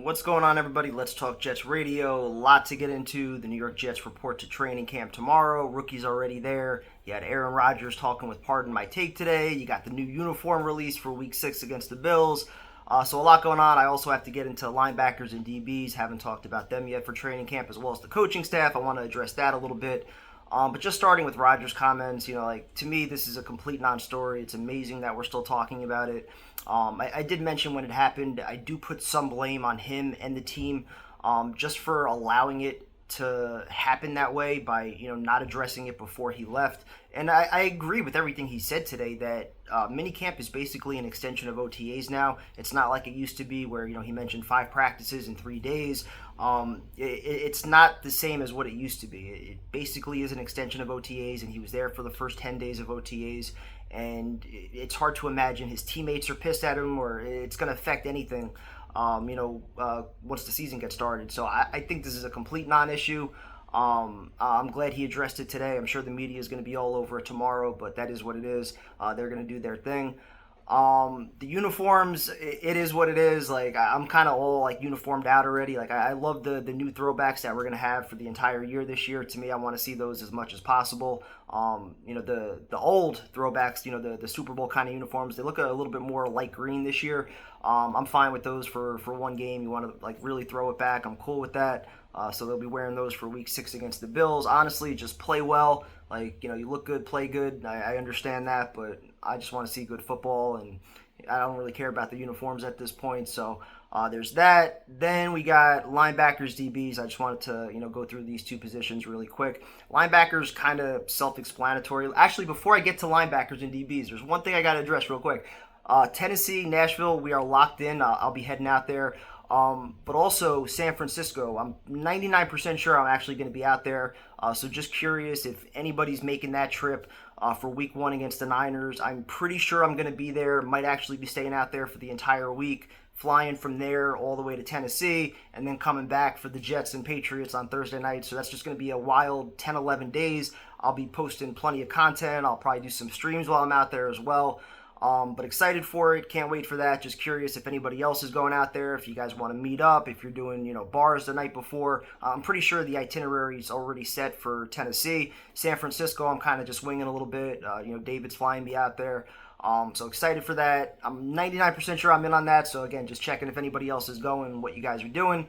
What's going on, everybody? Let's Talk Jets Radio. A lot to get into. The New York Jets report to training camp tomorrow. Rookies already there. You had Aaron Rodgers talking with Pardon My Take today. You got the new uniform release for Week 6 against the Bills. So a lot going on. I also have to get into linebackers and DBs. Haven't talked about them yet for training camp, as well as the coaching staff. I want to address that a little bit. But just starting with Rodgers' comments, to me, this is a complete non-story. It's amazing that we're still talking about it. I did mention when it happened, I do put some blame on him and the team just for allowing it to happen that way by, not addressing it before he left. And I agree with everything he said today that minicamp is basically an extension of OTAs now. It's not like it used to be where, he mentioned 5 practices in 3 days. It's not the same as what it used to be. It basically is an extension of OTAs, and he was there for the first 10 days of OTAs. And it's hard to imagine his teammates are pissed at him or it's going to affect anything, once the season gets started. So I think this is a complete non-issue. I'm glad he addressed it today. I'm sure the media is going to be all over it tomorrow, but that is what it is. They're going to do their thing. The uniforms, it is what it is. I'm kind of all uniformed out already. I love the new throwbacks that we're gonna have for the entire year this year. To me, I want to see those as much as possible. The old throwbacks, the Super Bowl kind of uniforms, they look a little bit more light green this year. I'm fine with those for one game. You want to really throw it back, I'm cool with that. So they'll be wearing those for Week 6 against the Bills. Honestly, just play well. You look good, play good. I understand that, but I just want to see good football, and I don't really care about the uniforms at this point. So there's that. Then we got linebackers, DBs. I just wanted to go through these two positions really quick. Linebackers, kind of self-explanatory. Actually, before I get to linebackers and DBs, there's one thing I got to address real quick. Tennessee, Nashville, we are locked in. I'll be heading out there. But also San Francisco. I'm 99% sure I'm actually going to be out there. So just curious if anybody's making that trip for Week 1 against the Niners. I'm pretty sure I'm going to be there. Might actually be staying out there for the entire week, flying from there all the way to Tennessee, and then coming back for the Jets and Patriots on Thursday night. So that's just going to be a wild 10, 11 days. I'll be posting plenty of content. I'll probably do some streams while I'm out there as well. But excited for it. Can't wait for that. Just curious if anybody else is going out there, if you guys want to meet up, if you're doing, bars the night before. I'm pretty sure the itinerary is already set for Tennessee. San Francisco, I'm kind of just winging a little bit. David's flying me out there. So excited for that. I'm 99% sure I'm in on that. So again, just checking if anybody else is going, what you guys are doing.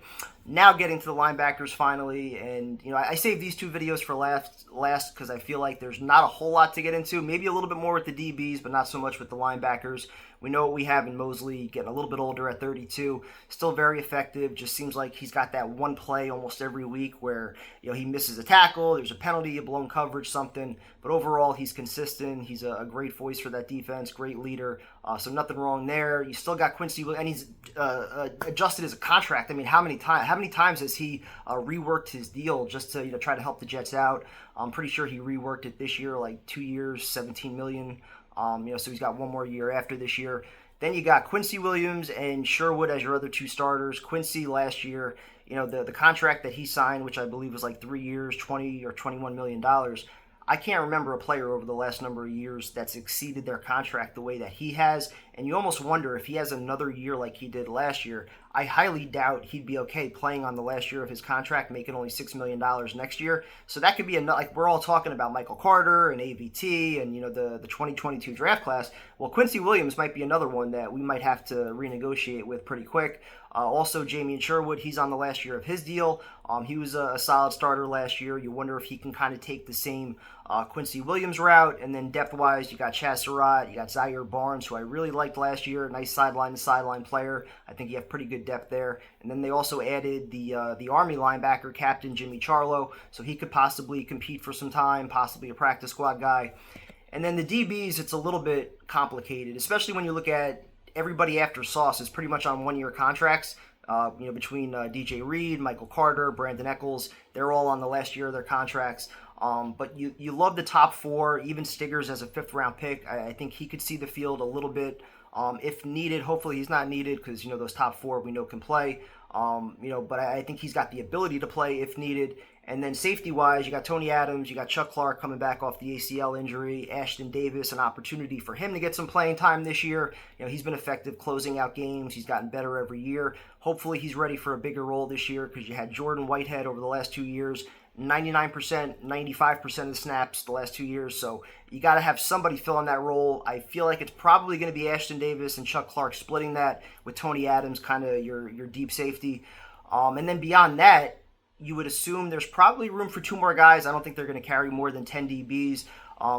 Now getting to the linebackers finally, and I saved these 2 videos for last because I feel like there's not a whole lot to get into. Maybe a little bit more with the DBs, but not so much with the linebackers. We know what we have in Mosley, getting a little bit older at 32, still very effective. Just seems like he's got that one play almost every week where he misses a tackle, there's a penalty, a blown coverage, something. But overall, he's consistent. He's a great voice for that defense, great leader. So nothing wrong there. You still got Quincy, and he's adjusted his contract. I mean, how many times has he reworked his deal just to try to help the Jets out? I'm pretty sure he reworked it this year, 2 years, $17 million. So he's got one more year after this year. Then you got Quincy Williams and Sherwood as your other 2 starters. Quincy last year, the contract that he signed, which I believe was 3 years, $20 or $21 million. I can't remember a player over the last number of years that's exceeded their contract the way that he has. And you almost wonder if he has another year like he did last year. I highly doubt he'd be okay playing on the last year of his contract, making only $6 million next year. So that could be we're all talking about Michael Carter and AVT and the 2022 draft class. Well, Quincy Williams might be another one that we might have to renegotiate with pretty quick. Also, Jamie Sherwood, he's on the last year of his deal. He was a solid starter last year. You wonder if he can kind of take the same Quincy Williams route. And then depth-wise, you got Chaz Surratt, you got Zaire Barnes, who I really liked last year. Nice sideline-to-sideline player. I think you have pretty good depth there. And then they also added the Army linebacker, Captain Jimmy Charlo, so he could possibly compete for some time, possibly a practice squad guy. And then the DBs, it's a little bit complicated, especially when you look at everybody after Sauce is pretty much on one-year contracts. Between DJ Reed, Michael Carter, Brandon Eccles, they're all on the last year of their contracts. But you love the top 4, even Stiggers as a 5th-round pick. I think he could see the field a little bit if needed. Hopefully he's not needed because, those top four we know can play. But I think he's got the ability to play if needed. And then safety-wise, you got Tony Adams, you got Chuck Clark coming back off the ACL injury, Ashton Davis, an opportunity for him to get some playing time this year. He's been effective closing out games. He's gotten better every year. Hopefully he's ready for a bigger role this year because you had Jordan Whitehead over the last 2 years, 99%, 95% of the snaps the last 2 years. So you got to have somebody fill in that role. I feel like it's probably going to be Ashton Davis and Chuck Clark splitting that with Tony Adams, kind of your deep safety. And then beyond that, you would assume there's probably room for 2 more guys. I don't think they're going to carry more than 10 DBs.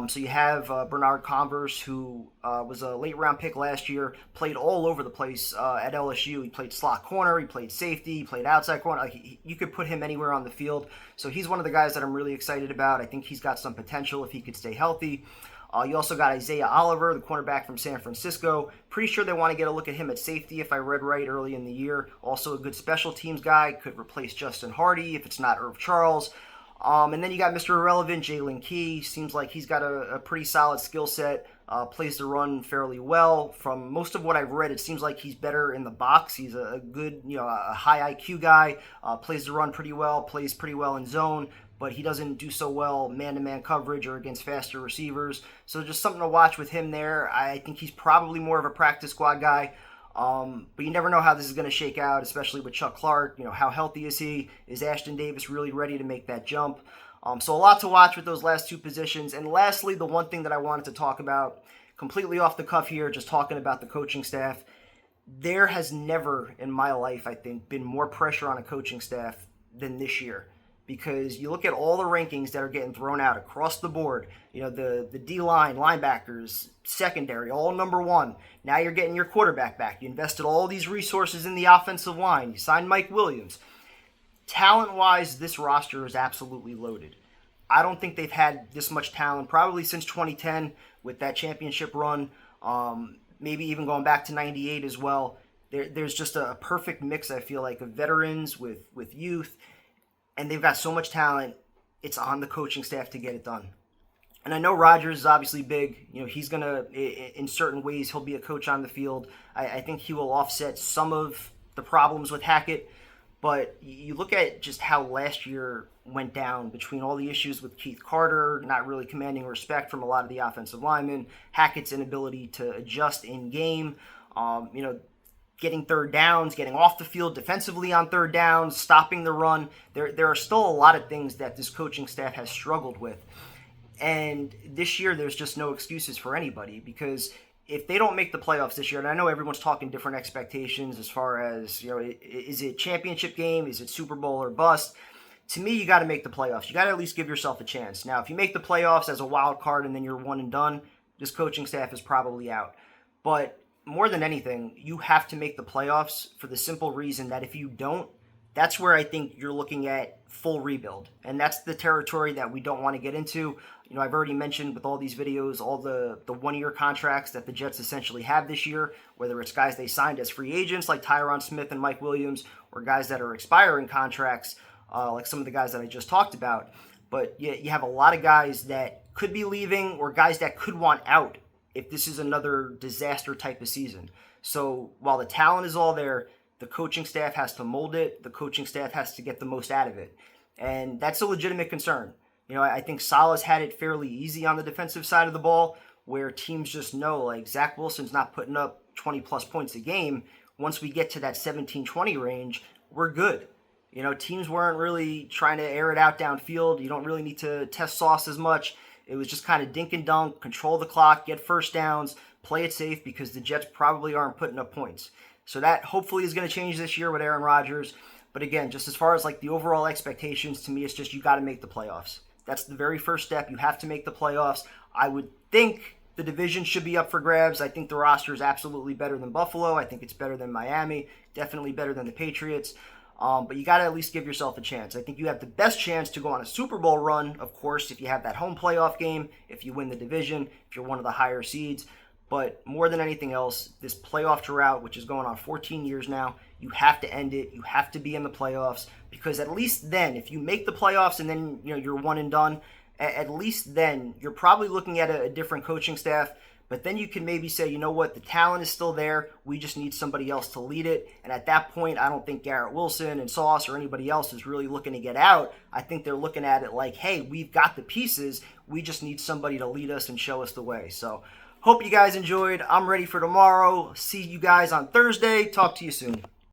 So you have Bernard Converse, who was a late-round pick last year, played all over the place at LSU. He played slot corner, he played safety, he played outside corner. You could put him anywhere on the field. So he's one of the guys that I'm really excited about. I think he's got some potential if he could stay healthy. You also got Isaiah Oliver, the cornerback from San Francisco. Pretty sure they want to get a look at him at safety, if I read right, early in the year. Also a good special teams guy. Could replace Justin Hardy if it's not Irv Charles. And then you got Mr. Irrelevant, Jalen Key. Seems like he's got a pretty solid skill set. Plays the run fairly well. From most of what I've read, it seems like he's better in the box. He's a good, a high IQ guy. Plays the run pretty well. Plays pretty well in zone. But he doesn't do so well man-to-man coverage or against faster receivers. So just something to watch with him there. I think he's probably more of a practice squad guy. But you never know how this is going to shake out, especially with Chuck Clark. How healthy is he? Is Ashton Davis really ready to make that jump? So a lot to watch with those last 2 positions. And lastly, the one thing that I wanted to talk about, completely off the cuff here, just talking about the coaching staff. There has never in my life, I think, been more pressure on a coaching staff than this year. Because you look at all the rankings that are getting thrown out across the board, the D-line, linebackers, secondary, all number 1. Now you're getting your quarterback back. You invested all these resources in the offensive line. You signed Mike Williams. Talent-wise, this roster is absolutely loaded. I don't think they've had this much talent probably since 2010 with that championship run, maybe even going back to 98 as well. There's just a perfect mix, I feel like, of veterans with youth. And they've got so much talent, it's on the coaching staff to get it done. And I know Rodgers is obviously big. He's going to, in certain ways, he'll be a coach on the field. I think he will offset some of the problems with Hackett. But you look at just how last year went down between all the issues with Keith Carter, not really commanding respect from a lot of the offensive linemen, Hackett's inability to adjust in game, getting third downs, getting off the field defensively on third downs, stopping the run. There are still a lot of things that this coaching staff has struggled with. And this year, there's just no excuses for anybody because if they don't make the playoffs this year, and I know everyone's talking different expectations as far as, is it championship game? Is it Super Bowl or bust? To me, you got to make the playoffs. You got to at least give yourself a chance. Now, if you make the playoffs as a wild card and then you're one and done, this coaching staff is probably out. But more than anything, you have to make the playoffs for the simple reason that if you don't, that's where I think you're looking at full rebuild. And that's the territory that we don't want to get into. I've already mentioned with all these videos, all the one-year contracts that the Jets essentially have this year, whether it's guys they signed as free agents like Tyron Smith and Mike Williams, or guys that are expiring contracts like some of the guys that I just talked about. But you have a lot of guys that could be leaving or guys that could want out if this is another disaster type of season. So while the talent is all there, the coaching staff has to mold it. The coaching staff has to get the most out of it. And that's a legitimate concern. I think Saleh's had it fairly easy on the defensive side of the ball where teams just know, like, Zach Wilson's not putting up 20-plus points a game. Once we get to that 17-20 range, we're good. Teams weren't really trying to air it out downfield. You don't really need to test sauce as much. It was just kind of dink and dunk, control the clock, get first downs, play it safe because the Jets probably aren't putting up points. So that hopefully is going to change this year with Aaron Rodgers. But again, just as far as like the overall expectations, to me, it's just you got to make the playoffs. That's the very first step. You have to make the playoffs. I would think the division should be up for grabs. I think the roster is absolutely better than Buffalo. I think it's better than Miami. Definitely better than the Patriots. But you got to at least give yourself a chance. I think you have the best chance to go on a Super Bowl run, of course, if you have that home playoff game, if you win the division, if you're one of the higher seeds. But more than anything else, this playoff drought, which is going on 14 years now, you have to end it. You have to be in the playoffs because at least then, if you make the playoffs and then you're one and done, at least then you're probably looking at a different coaching staff. But then you can maybe say, you know what, the talent is still there. We just need somebody else to lead it. And at that point, I don't think Garrett Wilson and Sauce or anybody else is really looking to get out. I think they're looking at it like, hey, we've got the pieces. We just need somebody to lead us and show us the way. So hope you guys enjoyed. I'm ready for tomorrow. See you guys on Thursday. Talk to you soon.